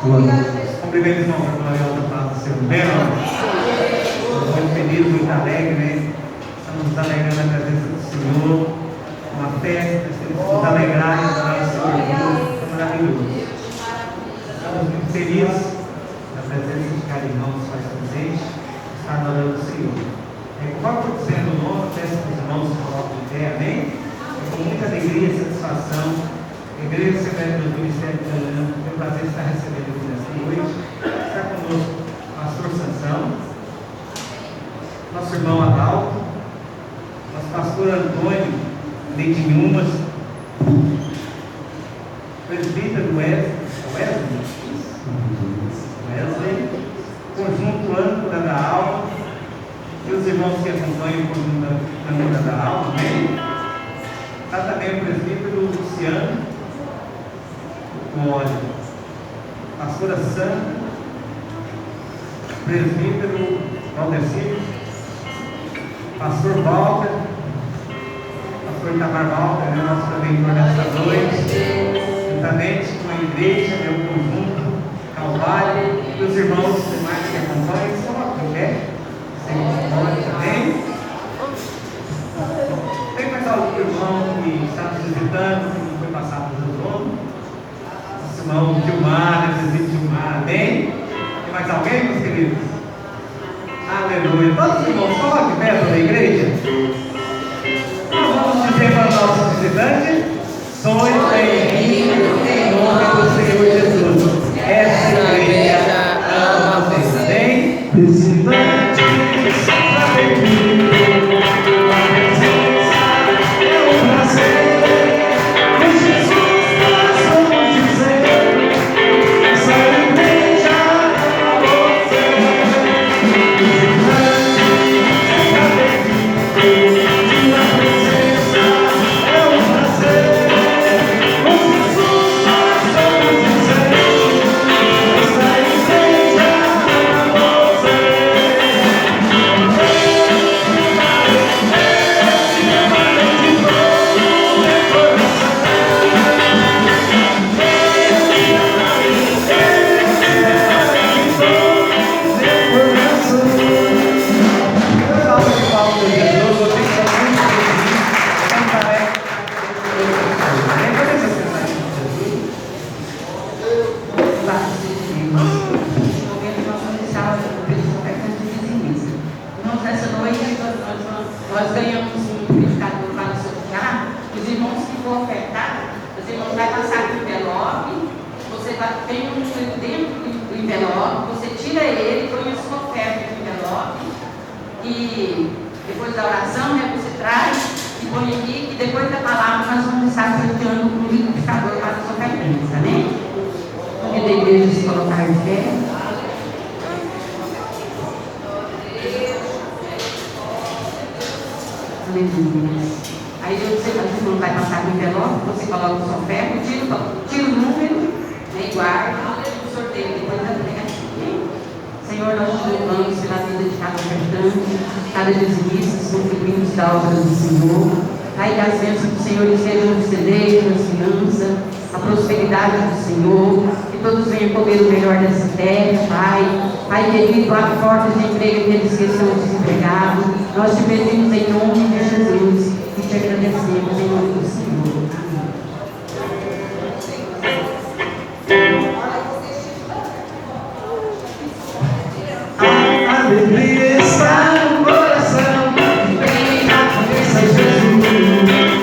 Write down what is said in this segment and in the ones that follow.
Cumprimento o irmão Gloriosa da paz do Senhor. Bem, muito feliz, muito alegre, né? Estamos nos alegrando na presença do Senhor. Uma festa, nos alegrar e adorar o Senhor. É maravilhoso. Estamos muito felizes na presença de cada irmão que faz presente, está adorando o Senhor. Conforme for dizendo o nome, peço que os irmãos se coloquem em pé, amém? Com muita alegria e satisfação. A Igreja Secreta do Ministério de Canaã, tem o prazer de estar recebendo aqui nesta noite. Está conosco o pastor Sansão, nosso irmão Adalto, nosso pastor Antônio Leite Nhumas, presbítero Wesley, conjunto âncora da alma, e os irmãos que acompanham o conjunto âncora da alma, amém? Está também o presbítero Luciano, pastora Sandra, presbítero Valdecir, pastor Walter, pastor Itamar Walter, nosso também coordenador, juntamente com a igreja, meu conjunto, Calvário, e os irmãos demais que acompanham, estão aqui, né? Também. Tem mais algum irmão que está nos visitando, que não foi passado pelo dono? Irmão Gilmar, presbítero Gilmar, amém? Tem mais alguém, meus queridos? Aleluia. Todos os irmãos, coloque perto da igreja. Nós vamos dizer para os nossos visitantes: sois bem-vindos em nome do Senhor Jesus. Essa igreja ama vocês, amém? Visitantes, seja bem-vindo. Aí você não vai passar no envelope, você coloca o sua oferta, tira o número, né, e guarda o sorteio depois da negativa. Senhor, nós te louvamos pela vida de cada ofertante, cada dizimista, contribuintes da obra do Senhor. Pai, que as bênçãos do Senhor estejam no celeiro, na finança, a prosperidade do Senhor, que todos venham comer o melhor dessa terra, Pai. Pai querido, abre portas de emprego aqueles que estão desempregados. Nós te pedimos em nome de Jesus e te agradecemos em nome do Senhor. Amém. A alegria está no coração, vem na cabeça de Jesus.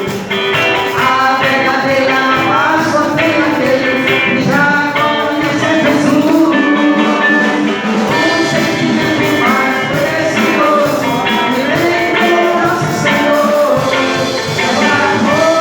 A verdadeira paz só tem aquele que já conhece Jesus. O sentimento mais precioso que vem do nosso Senhor é o amor.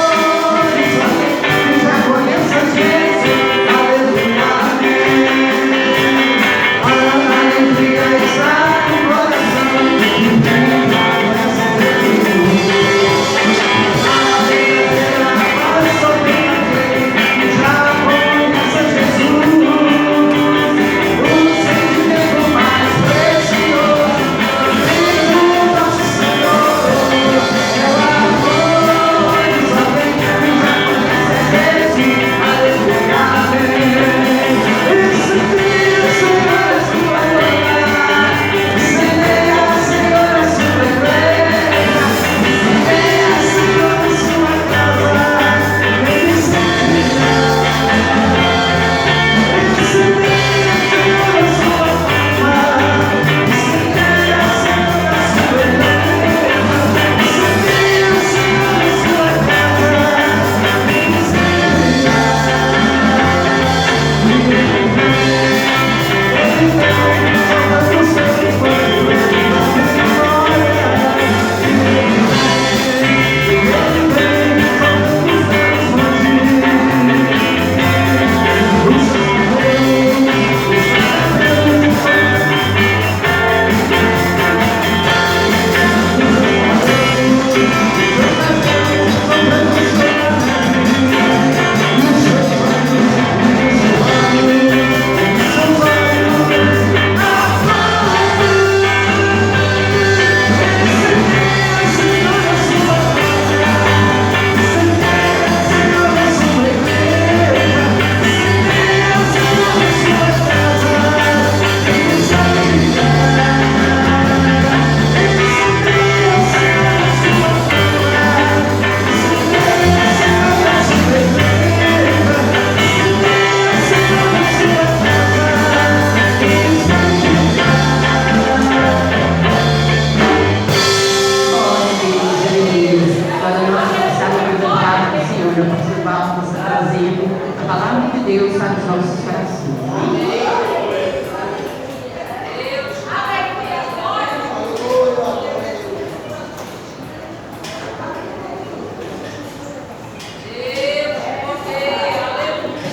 Câmara Municipal possa trazer a palavra de Deus para os nossos corações.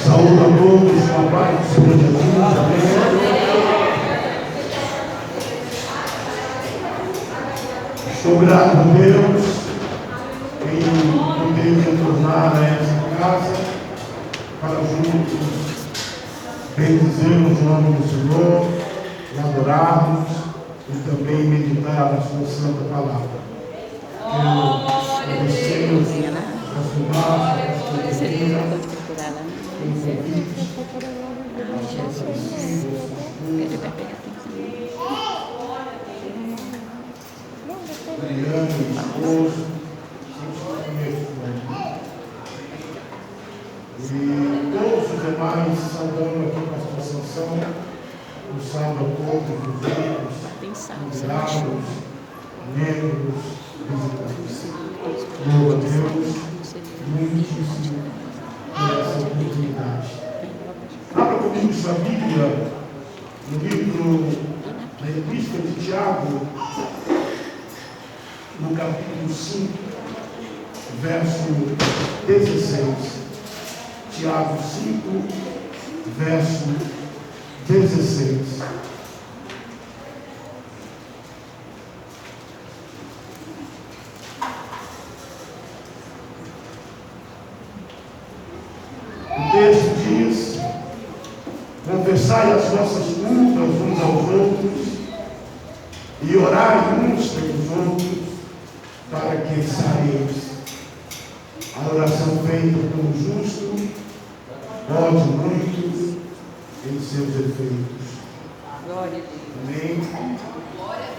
Saúde a todos, com a paz do Senhor Jesus, amém. Estou grato a Deus em poder retornar a essa casa para juntos bendizermos o nome do Senhor, adorarmos e também meditar na sua santa palavra. Quero agradecer aos irmãos, Mariana, esposo, e todos os demais, saudando aqui o pastor Sansão, um salve a todos os outros, convidados, membros, visitantes. Louva a Deus, muitíssimo por essa oportunidade. Abra comigo sua Bíblia no livro da Epístola de Tiago, no capítulo 5, verso 16. Tiago 5, verso 16. O texto diz: confessai as vossas culpas uns aos outros e orai uns pelos outros, para que sareis. A oração feita pelo justo pode muito em seus efeitos. Glória a Deus. Amém? Glória a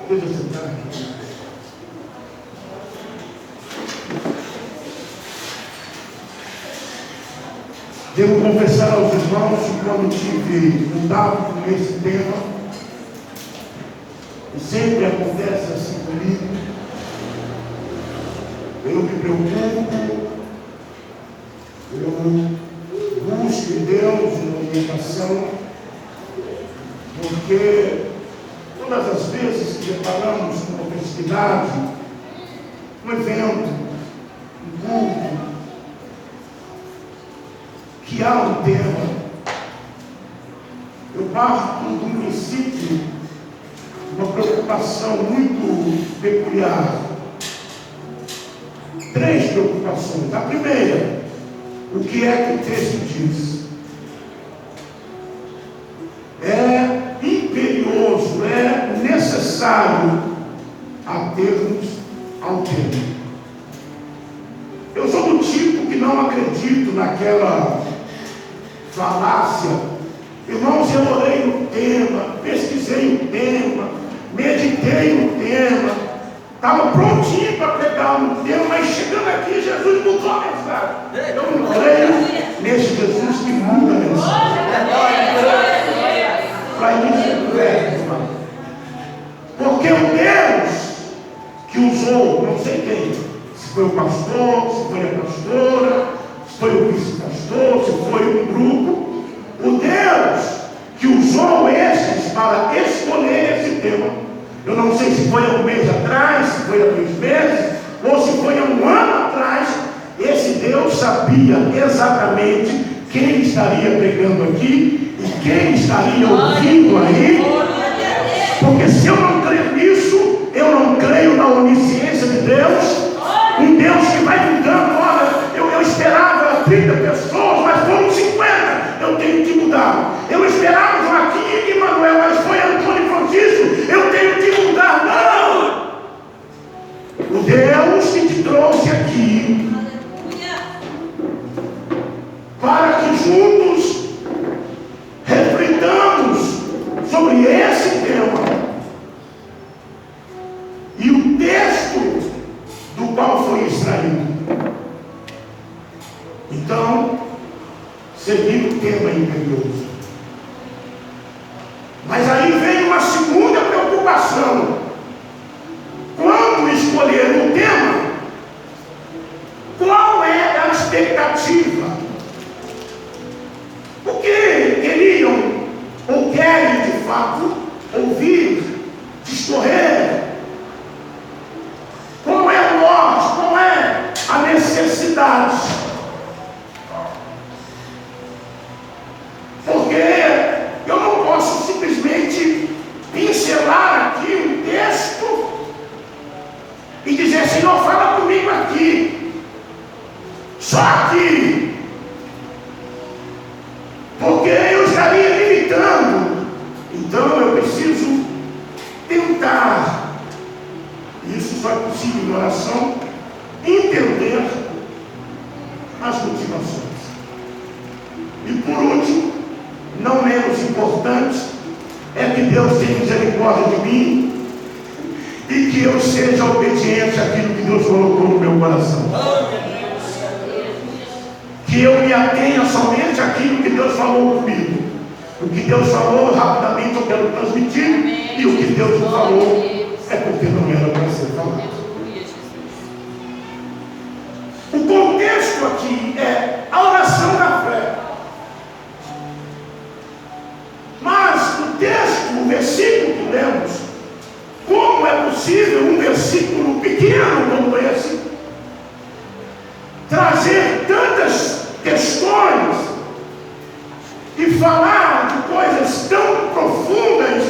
Deus. Deixa eu sentar aqui. Devo confessar aos irmãos que quando tive contato com esse tema, e sempre acontece assim comigo, eu me preocupo, eu busco em Deus uma orientação, porque todas as vezes que deparamos com uma festividade, um evento, um culto, que há um tema, eu parto de um princípio, uma preocupação muito peculiar. 3 preocupações. A primeira, o que é que o texto diz? É imperioso, é necessário atermos ao tema. Eu sou do tipo que não acredito naquela falácia. Irmãos, eu orei no tema, pesquisei o tema, meditei no tema, estava prontinho para pregar no tema, mas chegando aqui, Jesus mudou a mensagem. Eu não creio nesse Jesus que muda a mensagem. Para isso eu creio, irmão. Porque o Deus que usou, não sei quem, se foi o pastor, se foi a pastora, se foi o vice-pastor, se foi um grupo, o Deus que usou estes para escolher esse tema, eu não sei se foi há um mês atrás, se foi há 2 meses, ou se foi há 1 ano atrás, esse Deus sabia exatamente quem estaria pregando aqui e quem estaria ouvindo aí, porque se eu não creio nisso, eu não creio na onisciência de Deus, um Deus que vai mudando. Olha, eu esperava 30 pessoas, mas foram 50, eu tenho que mudar. Eu esperava Joaquim e Manuel, mas foi Antônio e Francisco, eu tenho que mudar. Não! O Deus que te trouxe aqui, para que juntos reflitamos sobre esse tema, e o texto do qual foi extraído. Então, seguindo o tema imperioso. Mas aí vem uma segunda preocupação. Quando escolher um tema, qual expectativa. O que queriam ou querem de fato ouvir, discorrer. Como é a morte, como é a necessidade. Porque eu não posso simplesmente pincelar aqui um texto e dizer: Senhor, fala comigo aqui, só aqui, porque eu estaria limitando. Então eu preciso tentar, isso só é possível em oração, entender as motivações. E por último, não menos importante, é que Deus tenha misericórdia de mim e que eu seja obediente àquilo que Deus colocou no meu coração. Que eu me atenha somente àquilo que Deus falou comigo. O que Deus falou, rapidamente eu quero transmitir, e o que Deus não falou é porque não era para ser falado. O contexto aqui é a oração da fé. Mas o texto, o versículo que lemos, como é possível um versículo pequeno como esse trazer tantas questões e falar de coisas tão profundas,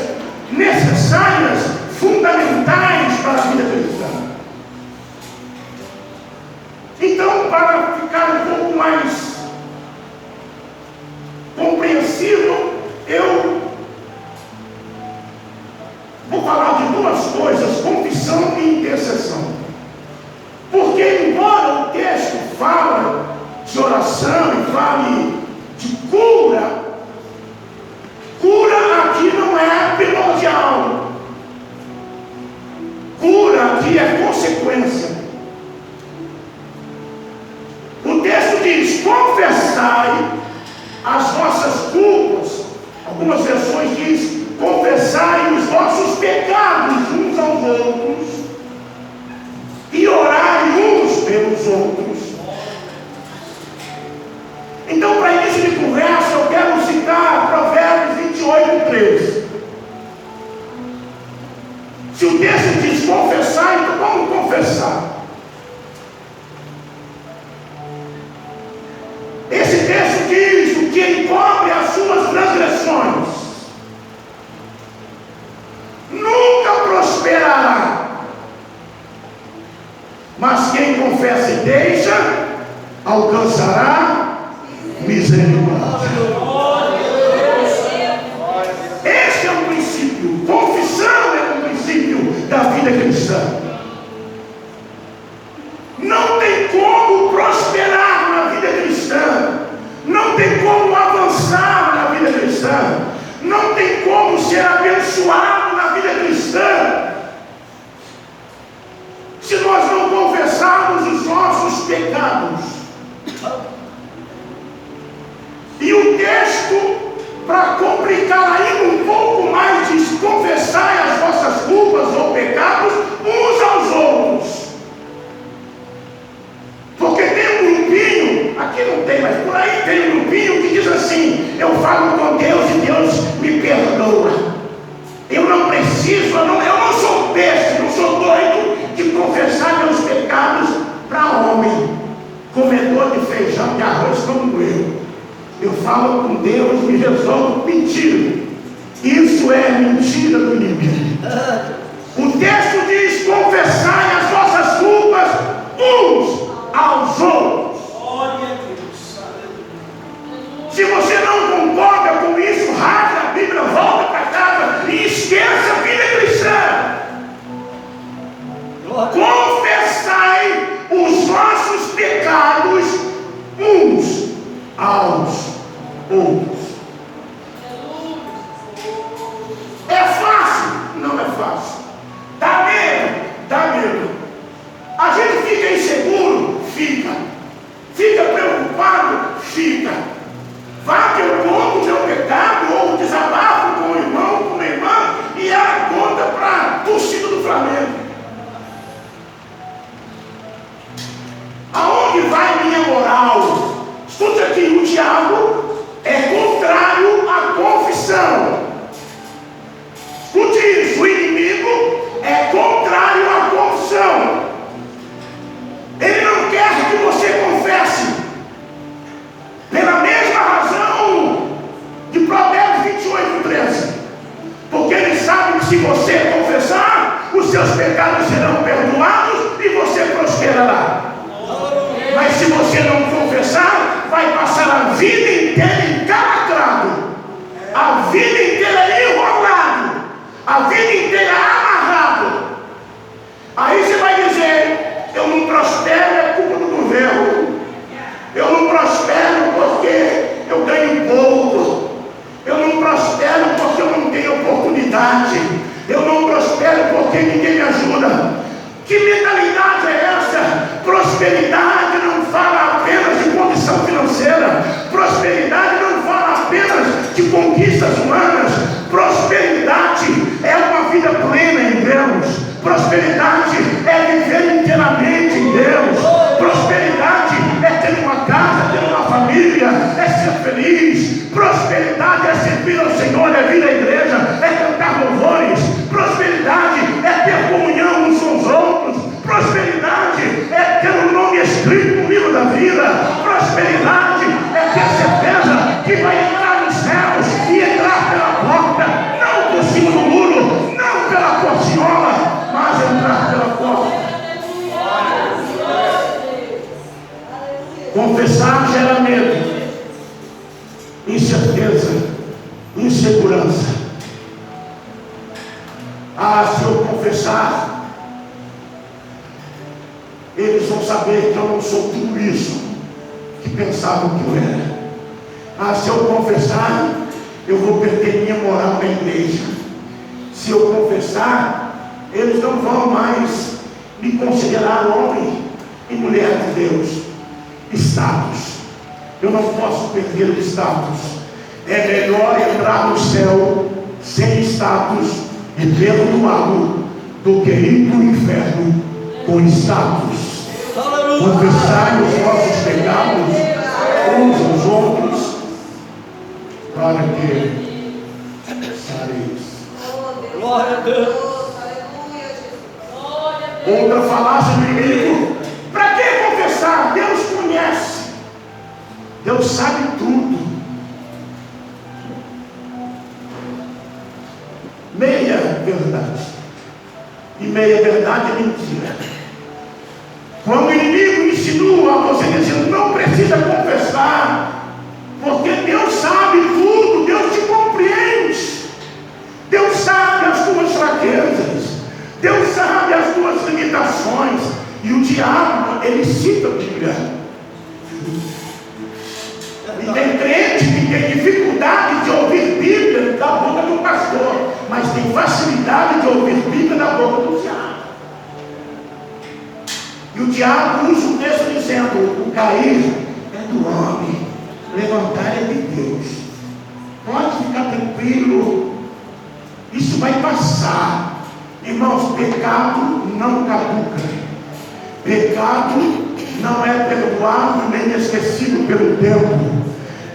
necessárias, fundamentais para a vida cristã? Então, para ficar um pouco mais compreensível, eu vou falar de duas coisas: confissão e intercessão. Porque embora o texto fale de oração e fale de cura, cura aqui não é primordial. Cura aqui é consequência. O texto diz: confessai as vossas culpas. Algumas versões diz: confessai os vossos pecados uns aos outros e orai uns pelos outros. Então, para início de conversa, eu quero citar Provérbios 28:13. Se o texto diz confessar, então vamos confessar. Esse texto diz: o que encobre as suas transgressões nunca prosperará, mas quem confessa e deixa alcançará misericórdia. Esse é o princípio. Confissão é o princípio da vida cristã. Não tem como prosperar na vida cristã, não tem como avançar na vida cristã, não tem como ser abençoado na vida cristã se nós não confessarmos os nossos pecados. E o texto, para complicar ainda um pouco mais, diz: confessai as vossas culpas ou pecados uns aos outros. Porque tem um grupinho, aqui não tem, mas por aí tem um grupinho que diz assim: eu falo com Deus e Deus me perdoa. Eu não preciso, eu não sou besta, não sou doido de confessar meus pecados para homem, comedor de feijão, de arroz como eu. Eu falo com Deus e me resolvo. Mentira. Isso é mentira do inimigo. O texto diz: confessai as vossas culpas uns aos outros. Se você não concorda com isso, rasga a Bíblia, volta para casa e esqueça a vida cristã. Confessai os vossos pecados uns aos outros. É fácil? Não é fácil. Dá medo? Dá medo. A gente fica inseguro? Fica. Fica preocupado? Fica. Vá que eu conto o meu pecado ou desabafo com o irmão, com a irmã, e ela conta para a torcida do Flamengo. Aonde que vai minha moral. Escuta aqui, o diabo é contrário à confissão. Escute isso, o inimigo é contrário à confissão. Ele não quer que você confesse. Pela mesma razão de Provérbios 28:13. Porque ele sabe que se você confessar, os seus pecados serão perdoados e você prosperará. Mas se você não confessar, vai passar a vida inteira encalacrado, a vida inteira enrolado, a vida inteira amarrado. Aí você vai dizer: eu não prospero, é culpa do governo. Eu não prospero porque eu ganho pouco. Eu não prospero porque eu não tenho oportunidade. Eu não prospero porque ninguém me ajuda. Que mentalidade é essa? Prosperidade não fala apenas de condição financeira. Prosperidade não fala apenas de conquistas humanas. Prosperidade é uma vida plena em Deus. Prosperidade é viver inteiramente em Deus. Prosperidade é ter uma casa, ter uma família, é ser feliz. Prosperidade é servir ao Senhor, é vir à igreja, é cantar louvores. Prosperidade é ter comunhão uns com os outros. Prosperidade é ter o nome escrito no livro da vida. Prosperidade é ter certeza que vai entrar nos céus e entrar pela porta, não por cima do muro, não pela portinhola, mas entrar pela porta. Confessar gera medo, incerteza, insegurança. Se eu confessar, eles vão saber que eu não sou tudo isso que pensavam que eu era. Se eu confessar, eu vou perder minha moral na igreja. Se eu confessar, eles não vão mais me considerar homem e mulher de Deus. Status. Eu não posso perder o status. É melhor entrar no céu sem status e perdoado do que ir para o inferno com status. Confessar os nossos pecados uns aos outros para que sareis. Glória a Deus. Outra falácia do inimigo: para que confessar? Deus conhece, Deus sabe tudo. Meia verdade, e meia verdade é mentira. Quando o inimigo insinua a você dizendo: não precisa confessar, porque Deus sabe tudo, Deus te compreende, Deus sabe as tuas fraquezas, Deus sabe as tuas limitações. E o diabo, ele cita a Bíblia. E tem crente que tem dificuldade de ouvir Bíblia da boca do pastor, mas tem facilidade de ouvir Bíblia da boca do diabo. E o diabo usa o texto dizendo: o cair é do homem, levantar é de Deus. Pode ficar tranquilo, isso vai passar. Irmãos, pecado não caduca. Pecado não é perdoado nem esquecido pelo tempo.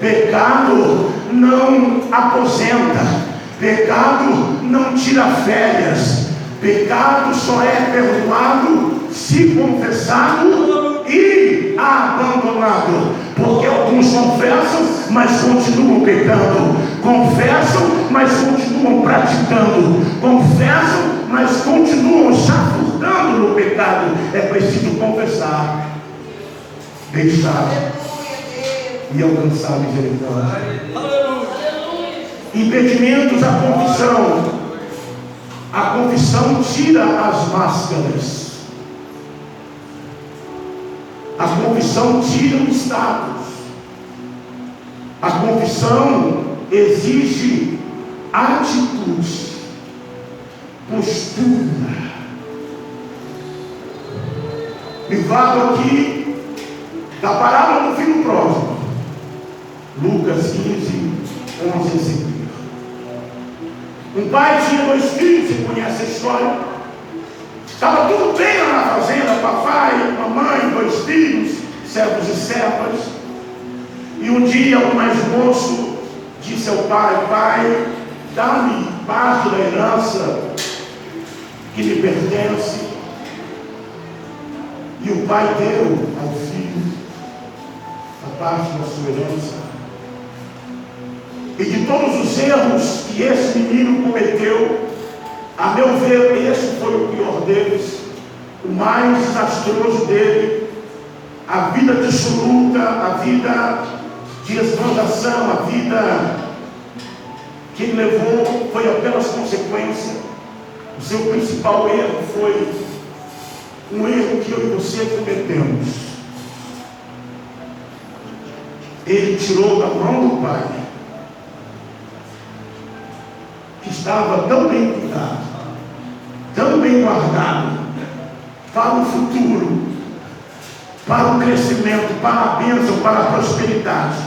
Pecado não aposenta. Pecado não tira férias. Pecado só é perdoado se confessado e abandonado. Porque alguns confessam, mas continuam pecando. Confessam, mas continuam praticando. Confessam, mas continuam chafurdando no pecado. É preciso confessar, deixar e alcançar a misericórdia. Impedimentos à confissão. A confissão tira as máscaras. A confissão tira o status. A confissão exige atitude, postura. Me falo aqui da parábola do filho pródigo, Lucas 15, 11 e seguinte. Um pai tinha 2 filhos, você conhece a história. Estava tudo bem lá na fazenda, papai, mamãe, 2 filhos, servos e servas. E um dia o mais moço disse ao pai: pai, dá-me parte da herança que me pertence. E o pai deu ao filho a parte da sua herança. E de todos os erros que esse menino cometeu, a meu ver, esse foi o pior deles, o mais desastroso dele. A vida dissoluta, a vida de esbanjação, a vida que ele levou foi apenas consequência. O seu principal erro foi um erro que eu e você cometemos. Ele tirou da mão do pai, que estava tão bem cuidado, tão bem guardado, para o futuro, para o crescimento, para a bênção, para a prosperidade.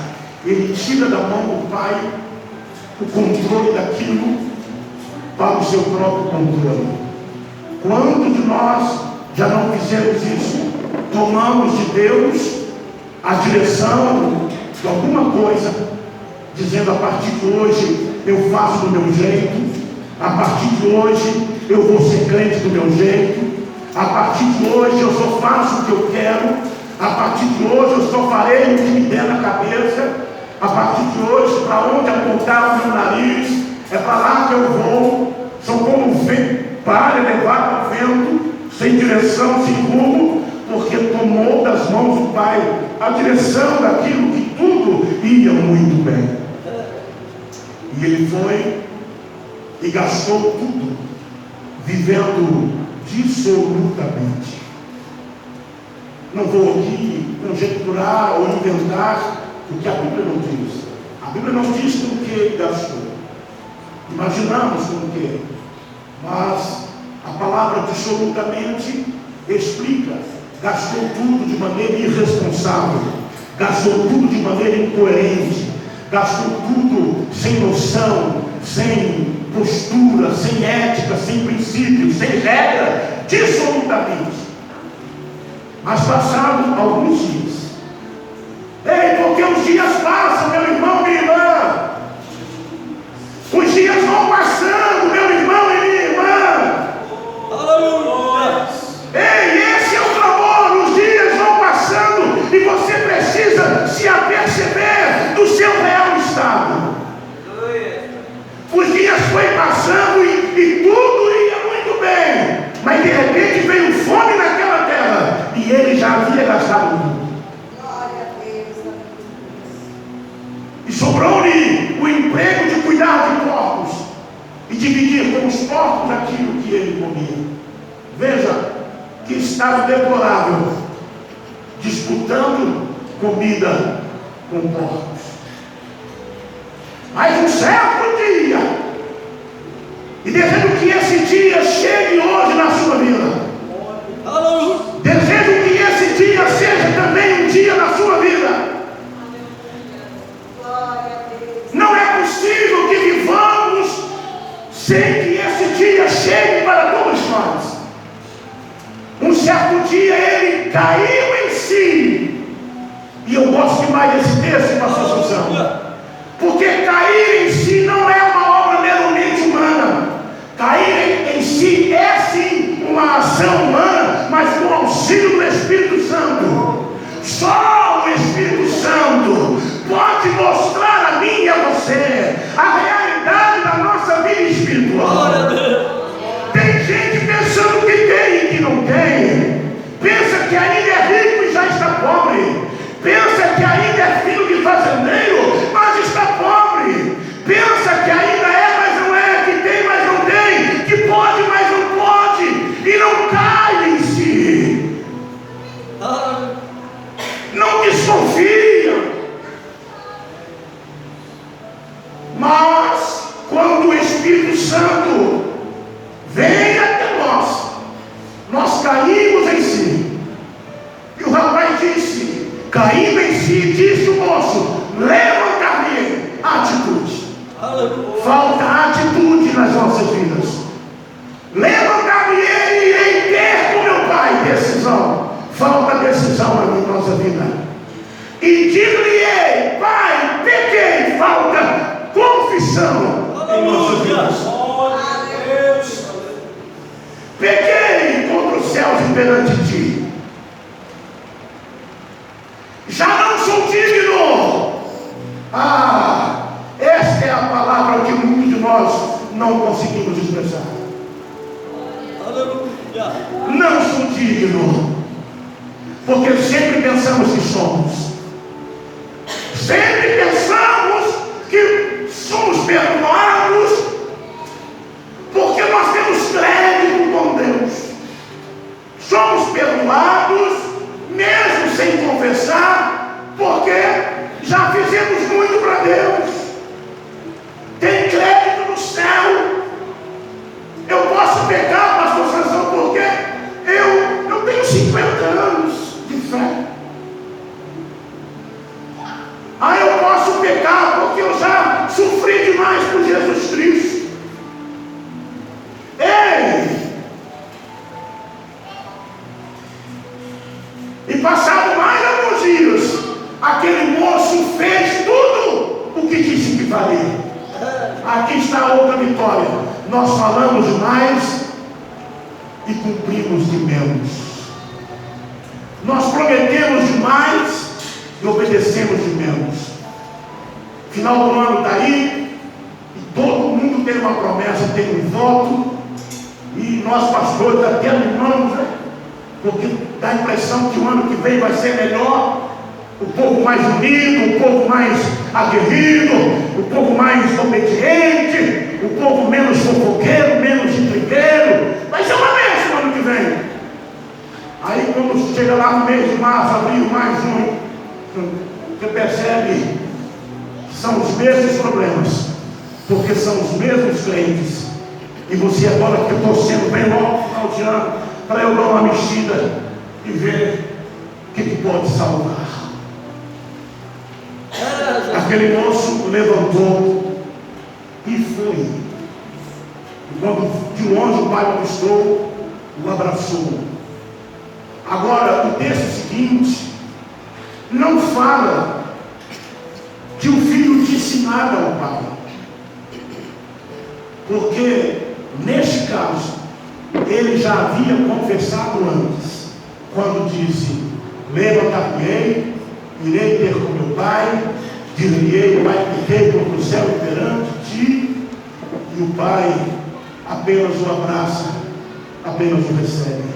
Ele tira da mão do pai o controle daquilo para o seu próprio controle. Quantos de nós já não fizemos isso? Tomamos de Deus a direção de alguma coisa, dizendo: a partir de hoje eu faço do meu jeito, a partir de hoje eu vou ser crente do meu jeito, a partir de hoje eu só faço o que eu quero, a partir de hoje eu só farei o que me der na cabeça, a partir de hoje, para onde apontar o meu nariz, é para lá que eu vou. São como palha levada ao vento, sem direção, sem rumo, porque tomou das mãos do pai a direção daquilo que tudo ia muito bem. E ele foi e gastou tudo, vivendo dissolutamente. Não vou aqui conjecturar ou inventar o que a Bíblia não diz. A Bíblia não diz com o que ele gastou. Imaginamos com o que. Mas a palavra dissolutamente explica. Gastou tudo de maneira irresponsável. Gastou tudo de maneira incoerente. Gastou tudo sem noção, sem postura, sem ética, sem princípios, sem regra, dissolutamente. Mas passaram alguns dias. Ei, porque os dias passam, meu irmão, minha irmã. Os dias vão passando, meu irmão e minha irmã. Aleluia. Ei, esse é o clamor. Os dias vão passando e você precisa se aperceber do seu real estado. Os dias foi passando e tudo ia muito bem, mas de repente veio fome naquela terra e ele já havia gastado tudo. E sobrou-lhe o emprego de cuidar de porcos e dividir com os porcos aquilo que ele comia. Veja que estado deplorável, disputando comida com porcos. Mas um certo dia, e desejo que esse dia chegue hoje na sua vida, desejo que esse dia seja também um dia na sua vida. Não é possível que vivamos sem que esse dia chegue para todos nós. Um certo dia ele caiu em si, e eu gosto demais desse texto, pastor Sansão, porque cair em si não é uma obra meramente humana. Cair em si é sim uma ação humana, mas com o auxílio do Espírito Santo. Só o Espírito Santo pode mostrar a mim e a você a realidade da nossa vida espiritual. Tem gente pensando que tem e que não tem. Pensa que ainda é rico e já está pobre. Pensa que ainda é filho de fazendeiro, mas está pobre. Pensa que ainda é, mas não é, que tem, mas não tem, que pode, mas não pode, e não cai em si. Não desconfia. Mas quando o Espírito Santo vem até nós, nós caímos em si. E o rapaz disse, caindo em si, disse o moço, levanta-me. Atitude. Falta atitude nas nossas vidas. Levanta-me e irei ter com meu pai. Decisão. Falta decisão na nossa vida. e dir-lhe-ei: Pai, pequei, falta confissão em nossas vidas. Pequei contra os céus e perante ti. Já não sou digno. Esta é a palavra que muitos de nós não conseguimos expressar. Não sou digno, porque sempre pensamos que somos. Sempre pensamos que somos perdoados, porque nós temos crédito com Deus. Somos perdoados, mesmo sem confessar, porque já fizemos muito para Deus. Tem crédito no céu. Eu posso pecar, pastor Sansão, porque eu tenho 50 anos de fé. Eu posso pecar porque eu já sofri demais por Jesus Cristo. Ei! E passado mais alguns dias, aquele moço fez tudo o que disse que faria. Aqui está outra vitória. Nós falamos demais e cumprimos de menos. Nós prometemos demais e obedecemos de menos. Final do ano está aí, e todo mundo tem uma promessa, tem um voto, e nós pastores até animamos, né? Porque dá a impressão que o ano que vem vai ser melhor, o povo mais unido, o povo mais aguerrido, o povo mais obediente, o povo menos fofoqueiro, menos intrigueiro. Vai ser uma bênção no ano que vem. Aí quando chega lá no mês de março, abril, mais junho, você percebe que são os mesmos problemas, porque são os mesmos crentes. E você agora que eu estou sendo bem logo no final de ano, para eu dar uma mexida e ver o que pode salvar. Aquele moço levantou e foi. E quando de longe o pai o avistou, o abraçou. Agora, o texto seguinte não fala que o filho disse nada ao pai, porque neste caso ele já havia confessado antes, quando disse: levantar-me-ei, irei ter com meu pai, dir-lhe-ei: Pai, pequei contra o céu e perante ti. E o pai apenas o abraça, apenas o recebe.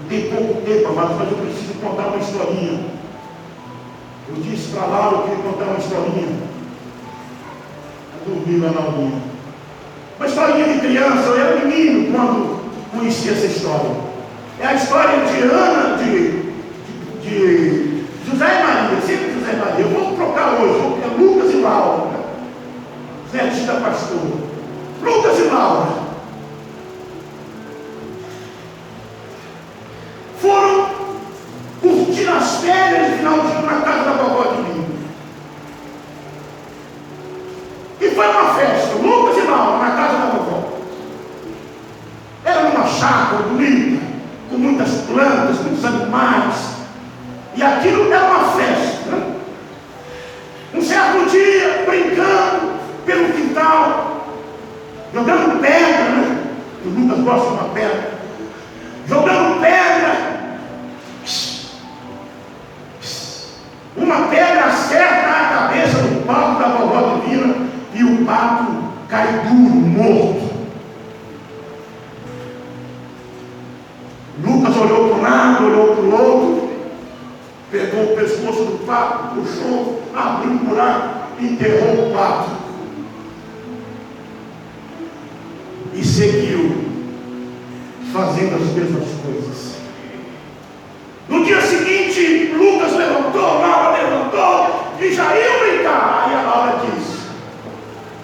Tem pouco tempo, amados, mas eu preciso contar uma historinha. Eu disse para Laura que eu queria contar uma historinha. Eu dormi lá na aulinha. Uma historinha de criança. Eu era menino quando conheci essa história. É a história de Ana, de José e Maria, sempre José e Maria. Eu vou trocar hoje, é Lucas e Laura. Netinho da pastora. Lucas e Laura foram curtir as férias de final de ano na casa da vovó de mim. E foi uma festa, Lucas e Laura, na casa da vovó. Era numa chácara bonita, com muitas plantas, muitos animais. E aquilo era uma festa, né? Um certo dia, brincando pelo quintal, jogando pedra, né? O Lucas gosta de uma pedra. Jogando pedra. Uma pedra acerta a cabeça do pato da vovó divina e o pato cai duro, morto. Lucas olhou para um lado, olhou para o outro, pegou o pescoço do pato, puxou, abriu um buraco, enterrou o pato e seguiu fazendo as mesmas coisas. No dia seguinte, Lucas levantou, Laura levantou e já iam brincar. Aí a Laura disse: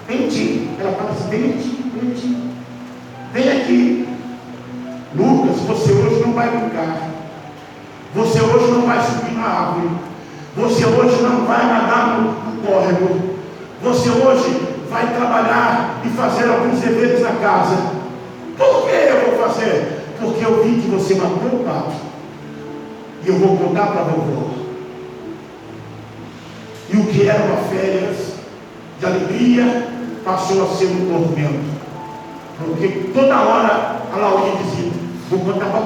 vem ti. Ela fala assim: vem ti. Vem aqui. Lucas, você hoje não vai brincar. Você hoje não vai subir na árvore. Você hoje não vai nadar no córrego. Você hoje vai trabalhar e fazer alguns deveres na casa. Por que eu vou fazer? Porque eu vi que você matou o pato. E eu vou contar para a vovó. E o que era uma férias de alegria passou a ser um tormento. Porque toda hora a Laurinha dizia: vou contar para